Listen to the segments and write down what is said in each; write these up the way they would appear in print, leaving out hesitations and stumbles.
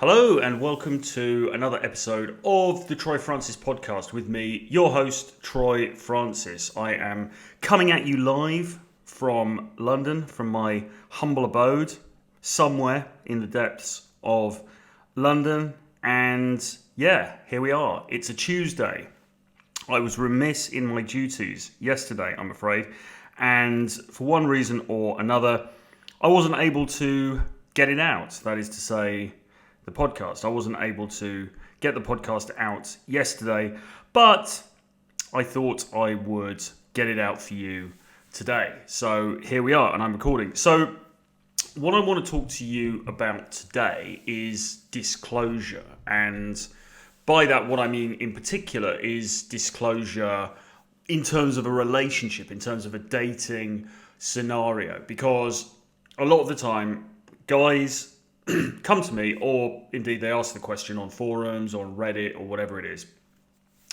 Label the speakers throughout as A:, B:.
A: Hello and welcome to another episode of the Troy Francis podcast with me, your host, Troy Francis. I am coming at you live from London, from my humble abode, somewhere in the depths of London. And yeah, here we are. It's a Tuesday. I was remiss in my duties yesterday, I'm afraid. And for one reason or another, I wasn't able to get it out. That is to say, the podcast. I wasn't able to get the podcast out yesterday, but I thought I would get it out for you today. So here we are, and I'm recording. So what I want to talk to you about today is disclosure. And by that, what I mean in particular is disclosure in terms of a relationship, in terms of a dating scenario. Because a lot of the time, guys come to me, or indeed they ask the question on forums, on Reddit, or whatever it is,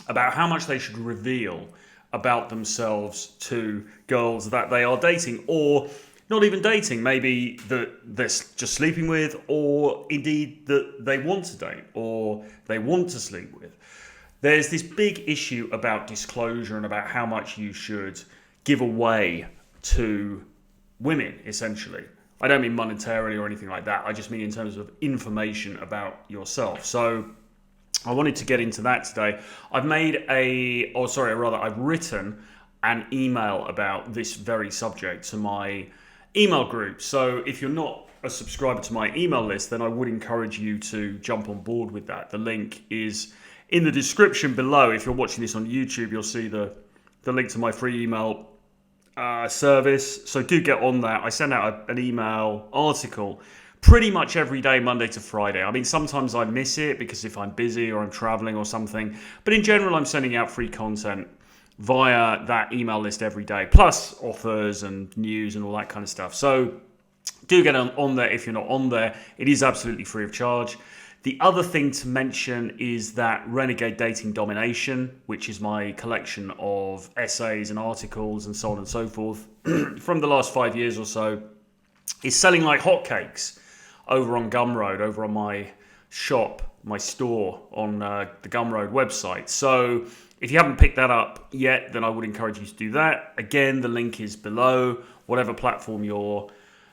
A: about how much they should reveal about themselves to girls that they are dating, or not even dating, maybe that they're just sleeping with, or indeed that they want to date, or they want to sleep with. There's this big issue about disclosure and about how much you should give away to women, essentially. I don't mean monetarily or anything like that. I just mean in terms of information about yourself. So I wanted to get into that today. I've written an email about this very subject to my email group. So if you're not a subscriber to my email list, then I would encourage you to jump on board with that. The link is in the description below. If you're watching this on YouTube, you'll see the link to my free email service. So do get on that. I send out an email article pretty much every day, Monday to Friday. I mean, sometimes I miss it because if I'm busy or I'm traveling or something, but in general, I'm sending out free content via that email list every day, plus offers and news and all that kind of stuff. So do get on there if you're not on there. It is absolutely free of charge. The other thing to mention is that Renegade Dating Domination, which is my collection of essays and articles and so on and so forth from the last 5 years or so, is selling like hotcakes over on Gumroad, over on my shop, my store on the Gumroad website. So if you haven't picked that up yet, then I would encourage you to do that. Again, the link is below. Whatever platform you're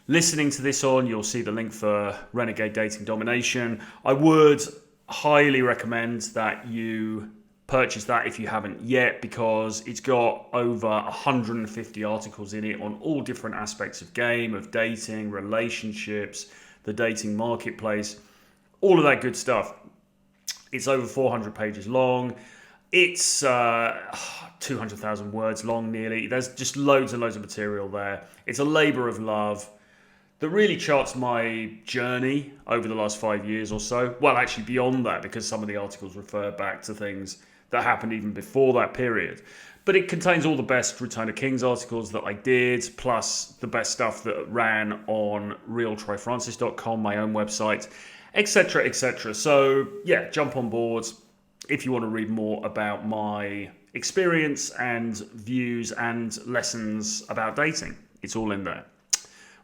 A: listening to this on, you'll see the link for Renegade Dating Domination. I would highly recommend that you purchase that if you haven't yet, because it's got over 150 articles in it on all different aspects of game, of dating, relationships, the dating marketplace, all of that good stuff. It's over 400 pages long. It's 200,000 words long nearly. There's just loads and loads of material there. It's a labor of love that really charts my journey over the last 5 years or so. Well, actually beyond that, because some of the articles refer back to things that happened even before that period. But it contains all the best Return of Kings articles that I did, plus the best stuff that ran on realtroyfrancis.com, my own website, etc., etc. So yeah, jump on board if you want to read more about my experience and views and lessons about dating. It's all in there.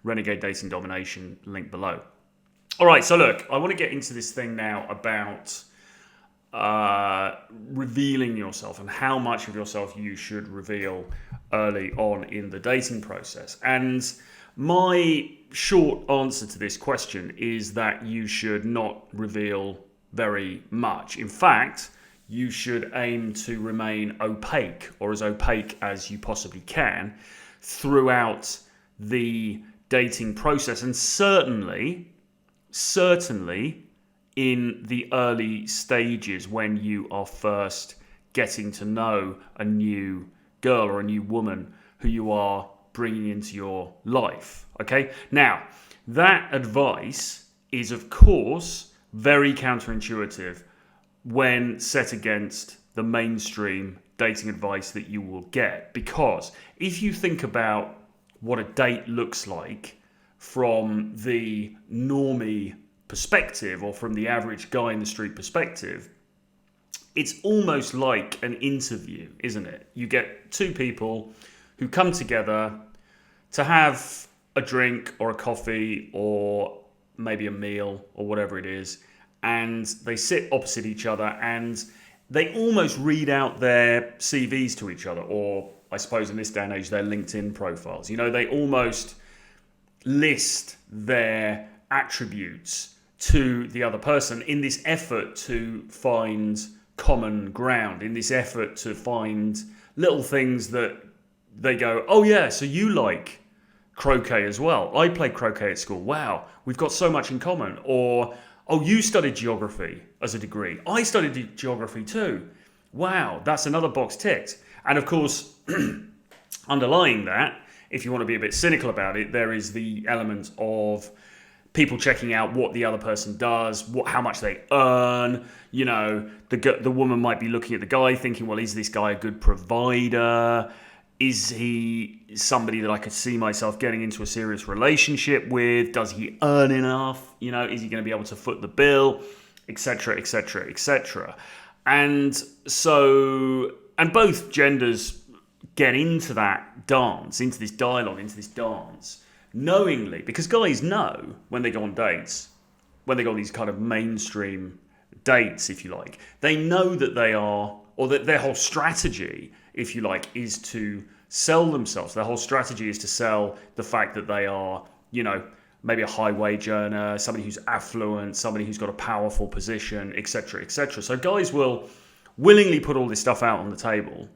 A: Renegade Dating Domination, link below. All right, so look, I want to get into this thing now about revealing yourself and how much of yourself you should reveal early on in the dating process. And my short answer to this question is that you should not reveal very much. In fact, you should aim to remain opaque, or as opaque as you possibly can, throughout the dating process, and certainly in the early stages when you are first getting to know a new girl or a new woman who you are bringing into your life. Okay, now that advice is of course very counterintuitive when set against the mainstream dating advice that you will get, because if you think about what a date looks like from the normie perspective, or from the average guy in the street perspective, it's almost like an interview, isn't it? You get two people who come together to have a drink or a coffee or maybe a meal or whatever it is, and they sit opposite each other, and they almost read out their CVs to each other, or I suppose in this day and age, their LinkedIn profiles. You know, they almost list their attributes to the other person in this effort to find common ground, in this effort to find little things that they go, oh yeah, so you like croquet as well. I played croquet at school. Wow, we've got so much in common. Or, oh, you studied geography as a degree. I studied geography too. Wow, that's another box ticked. And of course, underlying that, if you want to be a bit cynical about it, there is the element of people checking out what the other person does, how much they earn. You know, the woman might be looking at the guy thinking, well, is this guy a good provider? Is he somebody that I could see myself getting into a serious relationship with? Does he earn enough? You know, is he going to be able to foot the bill? Etc., etc., etc. And so, and both genders get into that dance, into this dialogue, into this dance, knowingly, because guys know when they go on dates, when they go on these kind of mainstream dates, if you like, they know that they are, or that their whole strategy, if you like, is to sell themselves. Their whole strategy is to sell the fact that they are, you know, maybe a high wage earner, somebody who's affluent, somebody who's got a powerful position, etc., etc. So guys will willingly put all this stuff out on the table,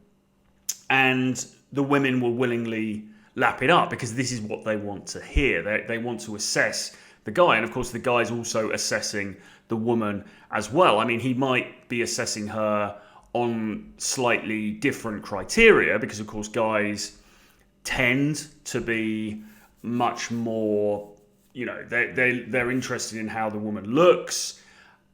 A: and the women will willingly lap it up because this is what they want to hear. They want to assess the guy. And of course, the guy's also assessing the woman as well. I mean, he might be assessing her on slightly different criteria because, of course, guys tend to be much more, you know, they're interested in how the woman looks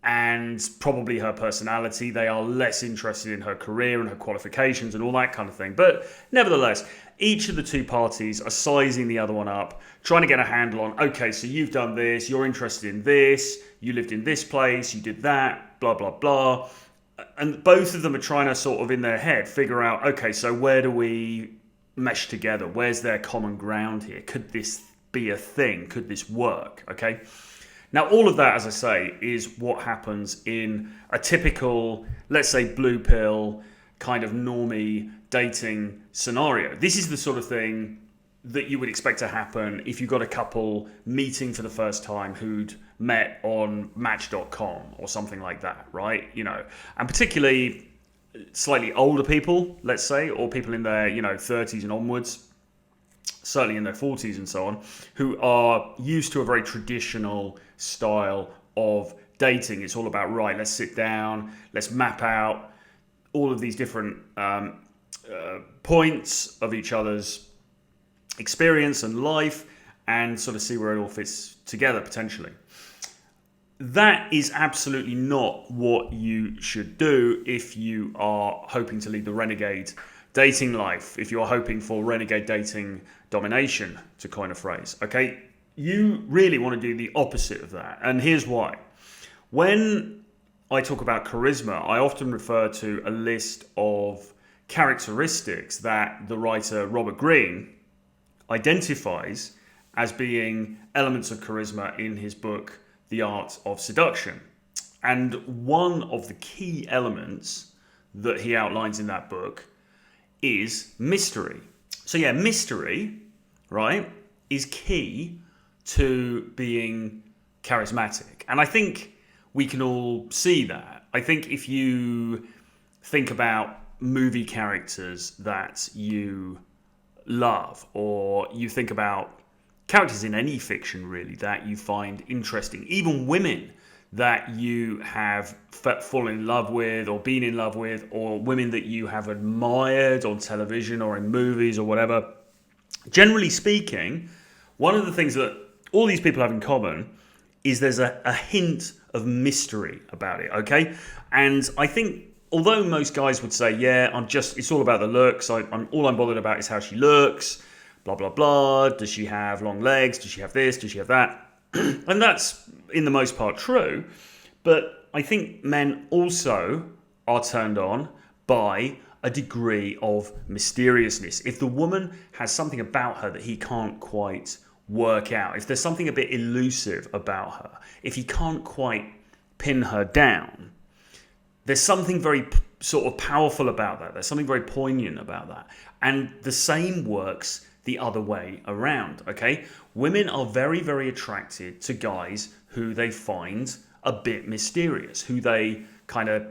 A: and probably her personality. They are less interested in her career and her qualifications and all that kind of thing. But nevertheless, each of the two parties are sizing the other one up, trying to get a handle on, okay, so you've done this, you're interested in this, you lived in this place, you did that, blah, blah, blah. And both of them are trying to sort of in their head figure out, okay, so where do we mesh together? Where's their common ground here? Could this be a thing? Could this work? Okay. Now, all of that, as I say, is what happens in a typical, let's say, blue pill kind of normie dating scenario. This is the sort of thing that you would expect to happen if you got a couple meeting for the first time who'd met on Match.com or something like that, right? You know, and particularly slightly older people, let's say, or people in their, you know, 30s and onwards, certainly in their 40s and so on, who are used to a very traditional style of dating. It's all about, right, let's sit down, let's map out all of these different points of each other's experience and life and sort of see where it all fits together potentially. That is absolutely not what you should do if you are hoping to lead the renegade dating life, if you're hoping for renegade dating domination, to coin a phrase, okay? You really want to do the opposite of that. And here's why. When I talk about charisma, I often refer to a list of characteristics that the writer Robert Greene identifies as being elements of charisma in his book, The Art of Seduction. And one of the key elements that he outlines in that book is mystery. So yeah, mystery, right, is key to being charismatic. And I think we can all see that. I think if you think about movie characters that you love, or you think about characters in any fiction really that you find interesting, even women that you have fallen in love with or been in love with, or women that you have admired on television or in movies or whatever, generally speaking, one of the things that all these people have in common is there's a hint of mystery about it, okay? And I think although most guys would say, yeah, it's all about the looks, all I'm bothered about is how she looks, blah, blah, blah, does she have long legs, does she have this, does she have that? And that's, in the most part, true. But I think men also are turned on by a degree of mysteriousness. If the woman has something about her that he can't quite work out, if there's something a bit elusive about her, if he can't quite pin her down, there's something very sort of powerful about that. There's something very poignant about that. And the same works the other way around, okay? Women are very, very attracted to guys who they find a bit mysterious, who they kind of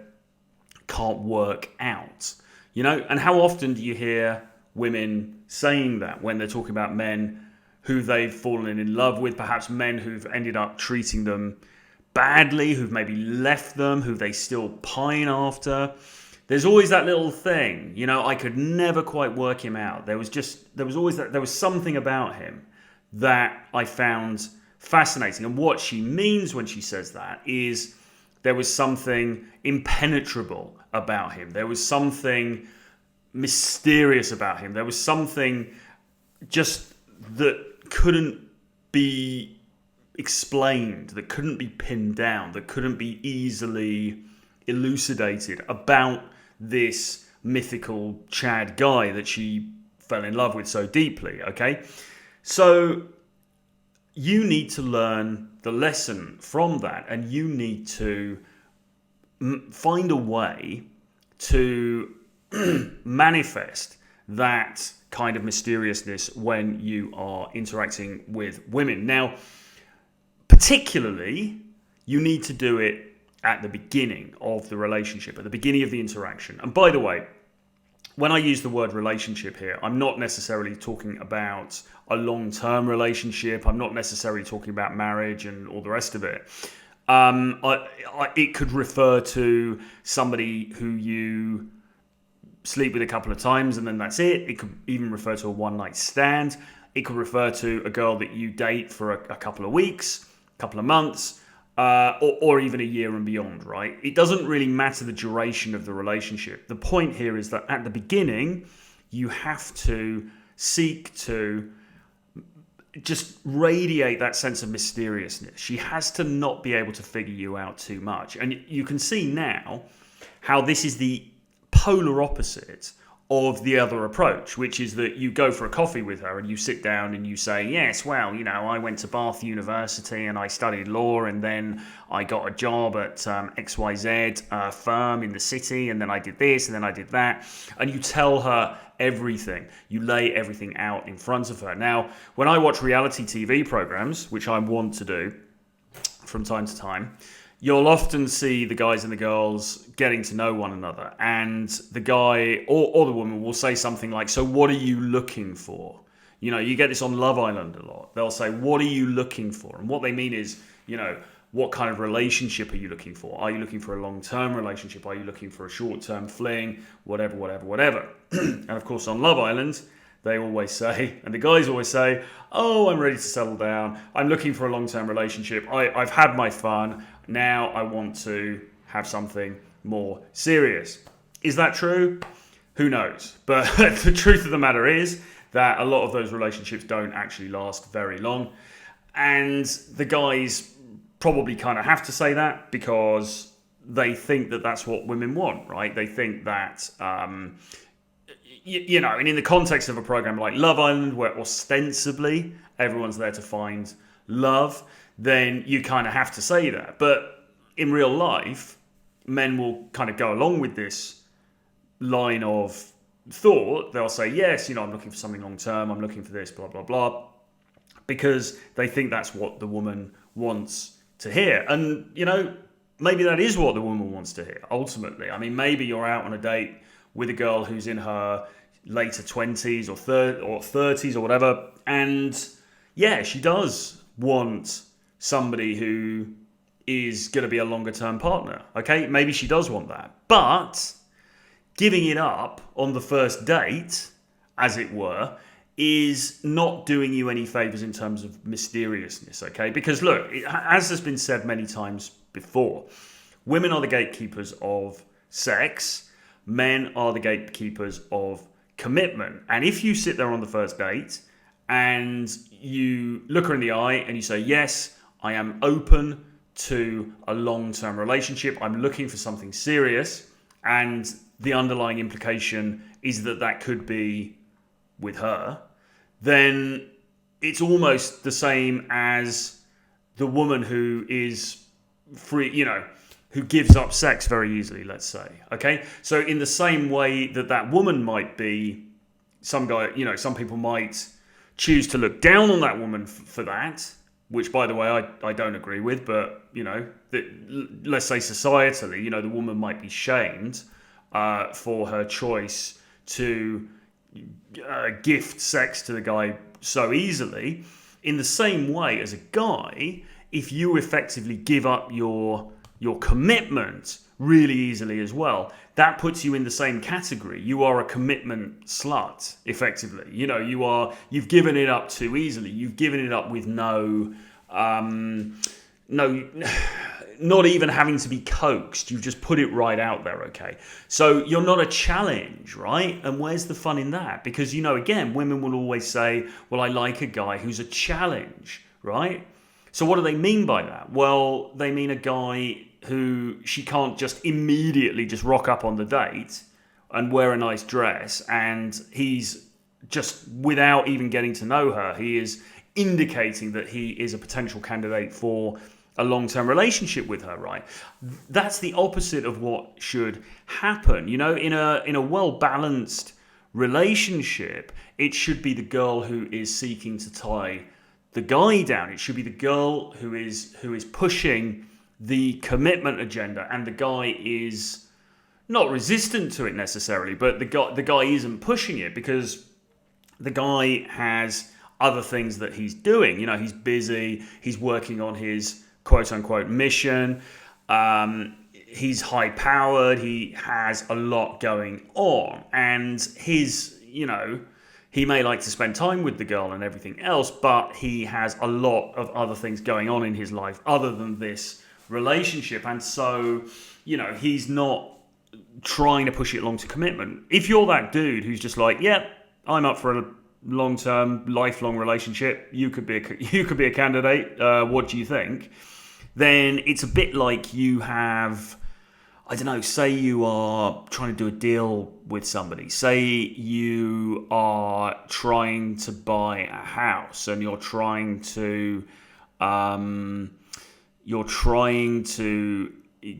A: can't work out, you know? And how often do you hear women saying that when they're talking about men who they've fallen in love with, perhaps men who've ended up treating them badly, who've maybe left them, who they still pine after? There's always that little thing, you know, I could never quite work him out. There was something about him that I found fascinating. And what she means when she says that is there was something impenetrable about him. There was something mysterious about him. There was something just that couldn't be explained, that couldn't be pinned down, that couldn't be easily elucidated about this mythical Chad guy that she fell in love with so deeply, okay? So you need to learn the lesson from that, and you need to find a way to manifest that kind of mysteriousness when you are interacting with women. Now, particularly, you need to do it at the beginning of the relationship, at the beginning of the interaction. And by the way, when I use the word relationship here, I'm not necessarily talking about a long-term relationship. I'm not necessarily talking about marriage and all the rest of it. It could refer to somebody who you sleep with a couple of times and then that's it. It could even refer to a one-night stand. It could refer to a girl that you date for a couple of weeks, a couple of months, or even a year and beyond, right? It doesn't really matter the duration of the relationship. The point here is that at the beginning, you have to seek to just radiate that sense of mysteriousness. She has to not be able to figure you out too much. And you can see now how this is the polar opposite of the other approach, which is that you go for a coffee with her and you sit down and you say, yes, well, you know, I went to Bath University and I studied law and then I got a job at XYZ firm in the city and then I did this and then I did that. And you tell her everything. You lay everything out in front of her. Now, when I watch reality TV programs, which I want to do from time to time, you'll often see the guys and the girls getting to know one another, and the guy or the woman will say something like, so what are you looking for? You know, you get this on Love Island a lot. They'll say, what are you looking for? And what they mean is, you know, what kind of relationship are you looking for? Are you looking for a long-term relationship? Are you looking for a short-term fling? Whatever. And of course, on Love Island, they always say, and the guys always say, oh, I'm ready to settle down. I'm looking for a long-term relationship. I've had my fun. Now I want to have something more serious. Is that true? Who knows? But the truth of the matter is that a lot of those relationships don't actually last very long. And the guys probably kind of have to say that because they think that that's what women want, right? They think that, you know, and in the context of a program like Love Island, where ostensibly everyone's there to find love, then you kind of have to say that. But in real life, men will kind of go along with this line of thought. They'll say, yes, you know, I'm looking for something long term. I'm looking for this, blah, blah, blah. Because they think that's what the woman wants to hear. And, you know, maybe that is what the woman wants to hear, ultimately. I mean, maybe you're out on a date with a girl who's in her later 20s or 30s or whatever. And, yeah, she does want somebody who is going to be a longer term partner. Okay, maybe she does want that. But giving it up on the first date, as it were, is not doing you any favors in terms of mysteriousness. Okay, because look, as has been said many times before, women are the gatekeepers of sex, men are the gatekeepers of commitment. And if you sit there on the first date and you look her in the eye and you say, yes, I am open to a long-term relationship, I'm looking for something serious, and the underlying implication is that that could be with her, then it's almost the same as the woman who is free, you know, who gives up sex very easily, let's say. Okay? So in the same way that woman might be, some people might choose to look down on that woman for that, which, by the way, I don't agree with, but, let's say societally, the woman might be shamed for her choice to gift sex to the guy so easily. In the same way as a guy, if you effectively give up your commitment really easily as well, that puts you in the same category. You are a commitment slut, effectively. You've given it up too easily. You've given it up with not even having to be coaxed. You've just put it right out there, okay? So you're not a challenge, right? And where's the fun in that? Because, again, women will always say, well, I like a guy who's a challenge, right? So what do they mean by that? Well, they mean a guy who she can't just immediately just rock up on the date and wear a nice dress, and he's just, without even getting to know her, he is indicating that he is a potential candidate for a long-term relationship with her, right? That's the opposite of what should happen. In a well-balanced relationship, it should be the girl who is seeking to tie the guy down. It should be the girl who is pushing the commitment agenda, and the guy is not resistant to it necessarily, but the guy isn't pushing it because the guy has other things that he's doing. He's busy, he's working on his quote-unquote mission, he's high-powered, he has a lot going on, and he may like to spend time with the girl and everything else, but he has a lot of other things going on in his life other than this relationship. And so, he's not trying to push it along to commitment. If you're that dude who's just like, yeah, I'm up for a long-term, lifelong relationship, you could be a candidate, what do you think? Then it's a bit like you have, I don't know, say you are trying to do a deal with somebody. Say you are trying to buy a house and you're trying to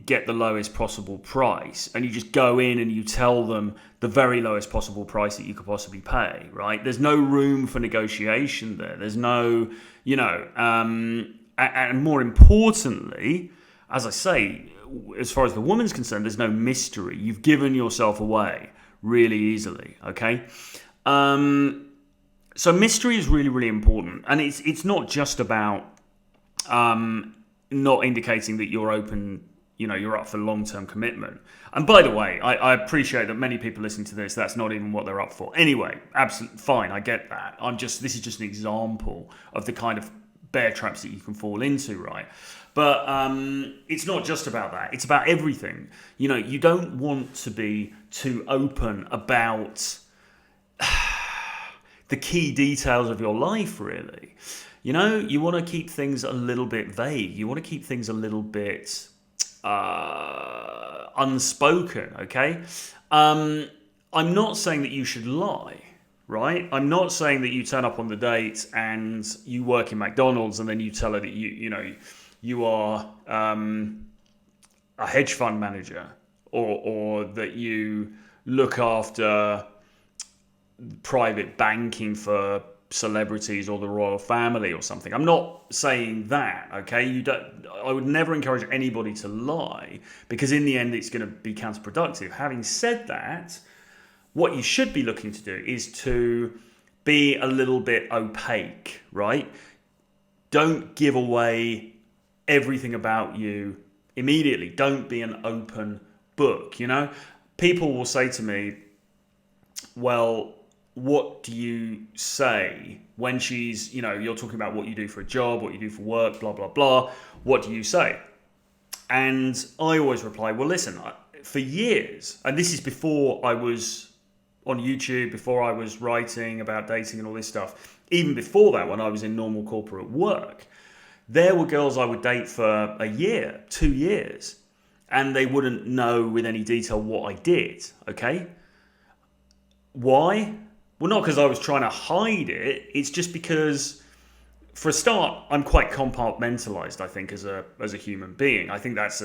A: get the lowest possible price, and you just go in and you tell them the very lowest possible price that you could possibly pay, right? There's no room for negotiation there. There's no, and more importantly, as I say, as far as the woman's concerned, there's no mystery. You've given yourself away really easily, okay? So mystery is really, really important. And it's not just about not indicating that you're open, you're up for long-term commitment. And by the way, I appreciate that many people listening to this, that's not even what they're up for. Anyway, absolutely fine, I get that. This is just an example of the kind of bear traps that you can fall into, right? But it's not just about that. It's about everything. You don't want to be too open about the key details of your life, really. You want to keep things a little bit vague. You want to keep things a little bit unspoken, okay? I'm not saying that you should lie, right? I'm not saying that you turn up on the date and you work in McDonald's and then you tell her that you are a hedge fund manager, or that you look after private banking for celebrities or the royal family or something. I'm not saying that, okay? I would never encourage anybody to lie, because in the end it's going to be counterproductive. Having said that, what you should be looking to do is to be a little bit opaque, right? Don't give away everything about you immediately. Don't be an open book, People will say to me, well, what do you say when she's, you're talking about what you do for a job, what you do for work, blah, blah, blah. What do you say? And I always reply, well, listen, for years, and this is before I was on YouTube, before I was writing about dating and all this stuff, even before that, when I was in normal corporate work, there were girls I would date for a year, 2 years, and they wouldn't know with any detail what I did, okay? Why? Well, not because I was trying to hide it. It's just because, for a start, I'm quite compartmentalized, I think, as a human being. I think that's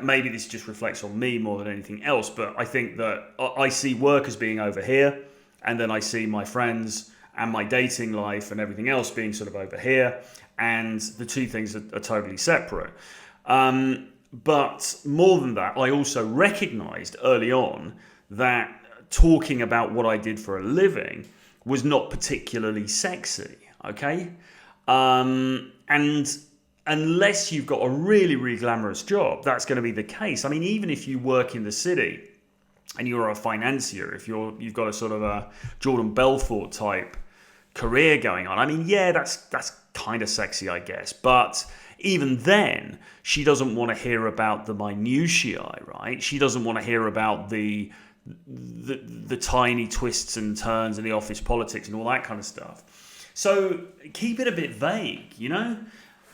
A: maybe this just reflects on me more than anything else, but I think that I see work as being over here, and then I see my friends and my dating life and everything else being sort of over here, and the two things are totally separate. But more than that, I also recognized early on that talking about what I did for a living was not particularly sexy, okay? And unless you've got a really, really glamorous job, that's going to be the case. I mean, even if you work in the city and you're a financier, if you've got a sort of a Jordan Belfort type career going on, I mean, yeah, that's kind of sexy, I guess. But even then, she doesn't want to hear about the minutiae, right? She doesn't want to hear about the tiny twists and turns in the office politics and all that kind of stuff. So keep it a bit vague, you know?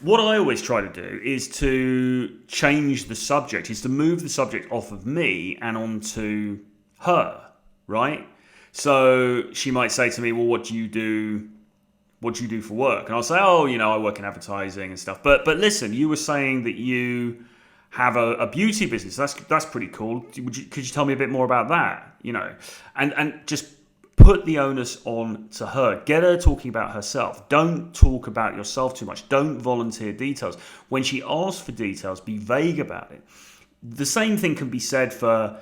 A: What I always try to do is to change the subject, is to move the subject off of me and onto her, right? So she might say to me, well, what do you do for work? And I'll say, oh, I work in advertising and stuff. But listen, you were saying that you have a beauty business. That's pretty cool. Could you tell me a bit more about that? And just put the onus on to her. Get her talking about herself. Don't talk about yourself too much. Don't volunteer details. When she asks for details, be vague about it. The same thing can be said for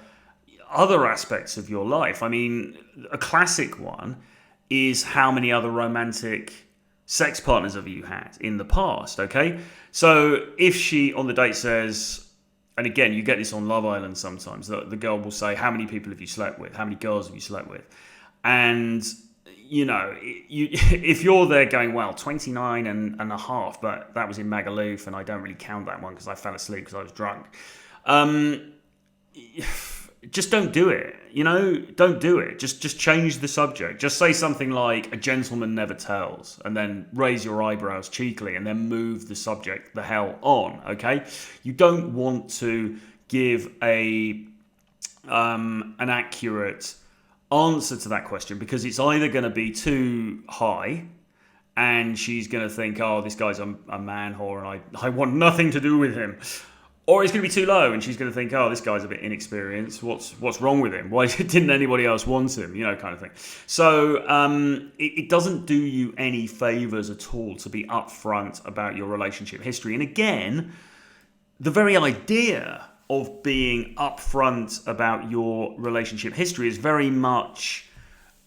A: other aspects of your life. I mean, a classic one is how many other romantic sex partners have you had in the past, okay? So if she on the date says, and again, you get this on Love Island sometimes, the girl will say, how many people have you slept with? How many girls have you slept with? And, if you're there going, well, 29 and a half, but that was in Magaluf, and I don't really count that one because I fell asleep because I was drunk. Just don't do it, don't do it. Just change the subject. Just say something like, a gentleman never tells, and then raise your eyebrows cheekily, and then move the subject the hell on, okay? You don't want to give an accurate answer to that question, because it's either going to be too high and she's going to think, oh, this guy's a man whore and I want nothing to do with him. Or it's going to be too low and she's going to think, oh, this guy's a bit inexperienced. What's wrong with him? Why didn't anybody else want him? Kind of thing. So it doesn't do you any favours at all to be upfront about your relationship history. And again, the very idea of being upfront about your relationship history is very much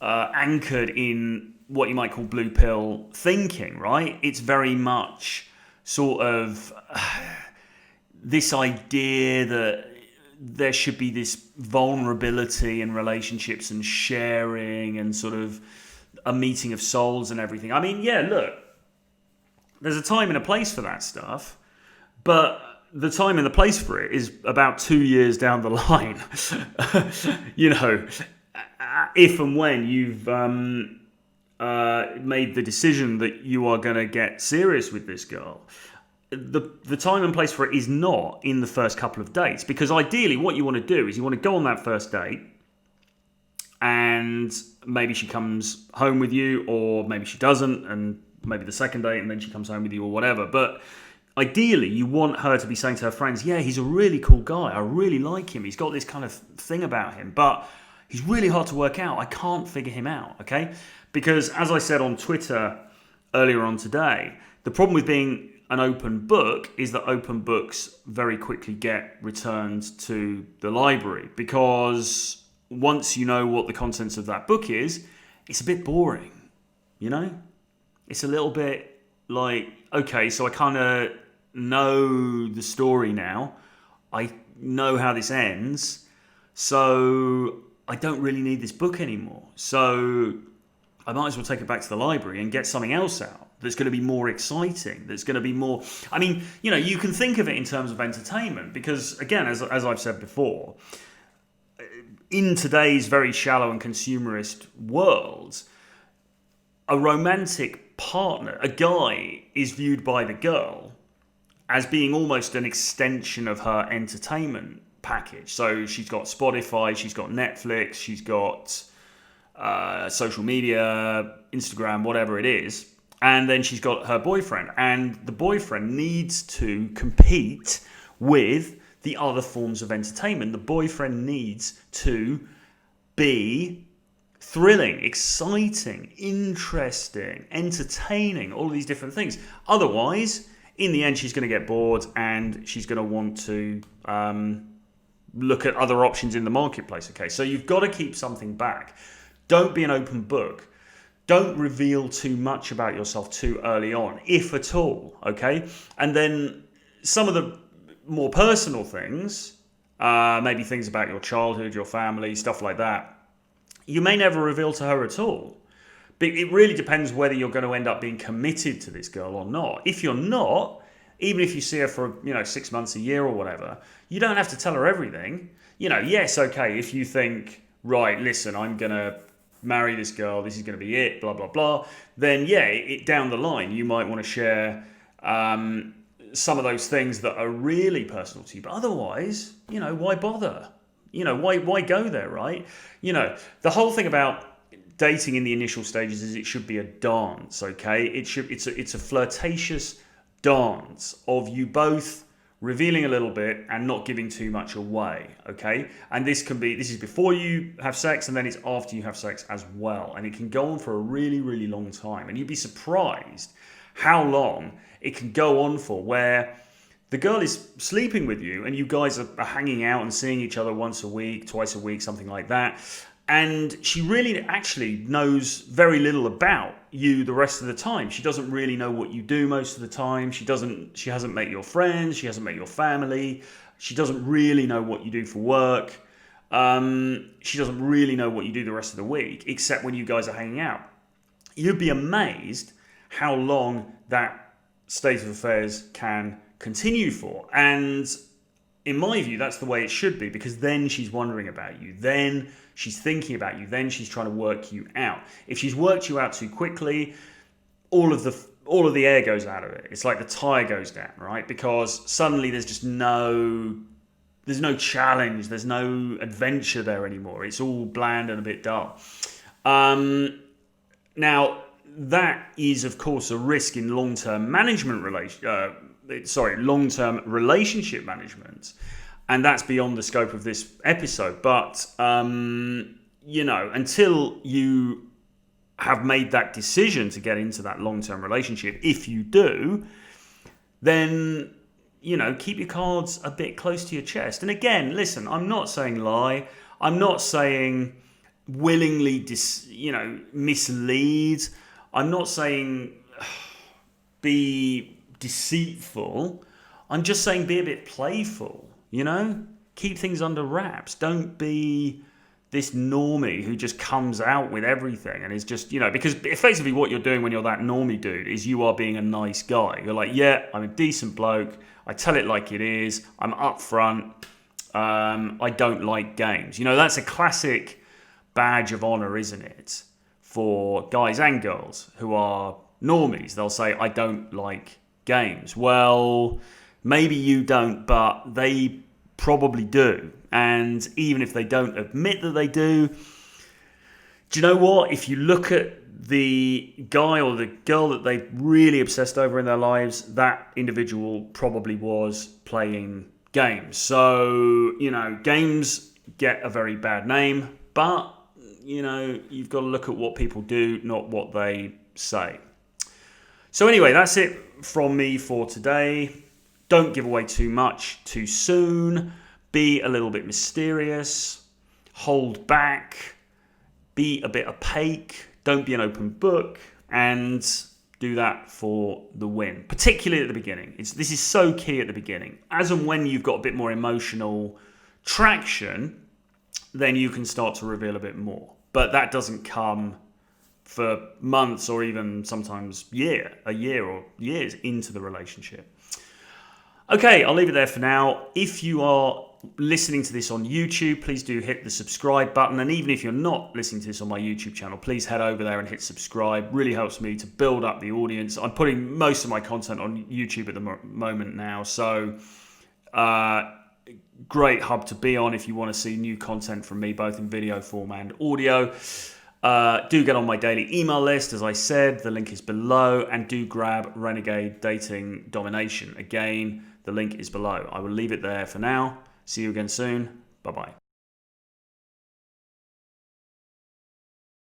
A: anchored in what you might call blue pill thinking, right? It's very much sort of this idea that there should be this vulnerability in relationships and sharing and sort of a meeting of souls and everything. I mean, yeah, look, there's a time and a place for that stuff, but the time and the place for it is about 2 years down the line. If and when you've made the decision that you are going to get serious with this girl. The time and place for it is not in the first couple of dates, because ideally what you want to do is you want to go on that first date and maybe she comes home with you, or maybe she doesn't, and maybe the second date and then she comes home with you or whatever. But ideally, you want her to be saying to her friends, yeah, he's a really cool guy. I really like him. He's got this kind of thing about him, but he's really hard to work out. I can't figure him out, okay? Because as I said on Twitter earlier on today, the problem with being an open book is that open books very quickly get returned to the library, because once you know what the contents of that book is, it's a bit boring, It's a little bit like, okay, so I kind of know the story now. I know how this ends. So I don't really need this book anymore. So I might as well take it back to the library and get something else out that's going to be more exciting, that's going to be more... I mean, you can think of it in terms of entertainment, because, again, as I've said before, in today's very shallow and consumerist world, a romantic partner, a guy, is viewed by the girl as being almost an extension of her entertainment package. So she's got Spotify, she's got Netflix, she's got social media, Instagram, whatever it is. And then she's got her boyfriend. And the boyfriend needs to compete with the other forms of entertainment. The boyfriend needs to be thrilling, exciting, interesting, entertaining, all of these different things. Otherwise, in the end, she's going to get bored and she's going to want to look at other options in the marketplace. Okay, so you've got to keep something back. Don't be an open book. Don't reveal too much about yourself too early on, if at all. Okay, and then some of the more personal things, maybe things about your childhood, your family, stuff like that, you may never reveal to her at all. But it really depends whether you're going to end up being committed to this girl or not. If you're not, even if you see her for 6 months, a year or whatever, you don't have to tell her everything. Yes, okay, if you think, right, listen, I'm going to marry this girl, this is going to be it, blah, blah, blah, then down the line, you might want to share some of those things that are really personal to you. But otherwise, why bother? Why go there, right? The whole thing about dating in the initial stages is it should be a dance, okay? It's a flirtatious dance of you both revealing a little bit and not giving too much away, okay? And this is before you have sex, and then it's after you have sex as well. And it can go on for a really, really long time. And you'd be surprised how long it can go on for, where the girl is sleeping with you and you guys are hanging out and seeing each other once a week, twice a week, something like that. And she really actually knows very little about you the rest of the time. She doesn't really know what you do most of the time. She hasn't met your friends. She hasn't met your family. She doesn't really know what you do for work. She doesn't really know what you do the rest of the week, except when you guys are hanging out. You'd be amazed how long that state of affairs can continue for. And in my view, that's the way it should be, because then she's wondering about you. Then she's thinking about you. Then she's trying to work you out. If she's worked you out too quickly, all of the air goes out of it. It's like the tire goes down, right? Because suddenly there's no challenge. There's no adventure there anymore. It's all bland and a bit dull. Now, that is, of course, a risk in long-term long-term relationship management. And that's beyond the scope of this episode. But, until you have made that decision to get into that long-term relationship, if you do, then, keep your cards a bit close to your chest. And again, listen, I'm not saying lie. I'm not saying willingly, mislead. I'm not saying be deceitful. I'm just saying be a bit playful. Keep things under wraps. Don't be this normie who just comes out with everything and is just, because effectively what you're doing when you're that normie dude is you are being a nice guy. You're like, yeah, I'm a decent bloke. I tell it like it is. I'm upfront. I don't like games. That's a classic badge of honor, isn't it? For guys and girls who are normies. They'll say, I don't like games. Well, maybe you don't, but they probably do. And even if they don't admit that they do you know what? If you look at the guy or the girl that they really obsessed over in their lives, that individual probably was playing games. So, games get a very bad name, but, you've got to look at what people do, not what they say. So anyway, that's it from me for today. Don't give away too much too soon. Be a little bit mysterious. Hold back. Be a bit opaque. Don't be an open book. And do that for the win. Particularly at the beginning. This is so key at the beginning. As and when you've got a bit more emotional traction, then you can start to reveal a bit more. But that doesn't come for months or even sometimes a year or years into the relationship. Okay, I'll leave it there for now. If you are listening to this on YouTube, please do hit the subscribe button. And even if you're not listening to this on my YouTube channel, please head over there and hit subscribe. Really helps me to build up the audience. I'm putting most of my content on YouTube at the moment now. So great hub to be on if you want to see new content from me, both in video form and audio. Do get on my daily email list, as I said. The link is below. And do grab Renegade Dating Domination. Again, the link is below. I will leave it there for now. See you again soon. Bye-bye.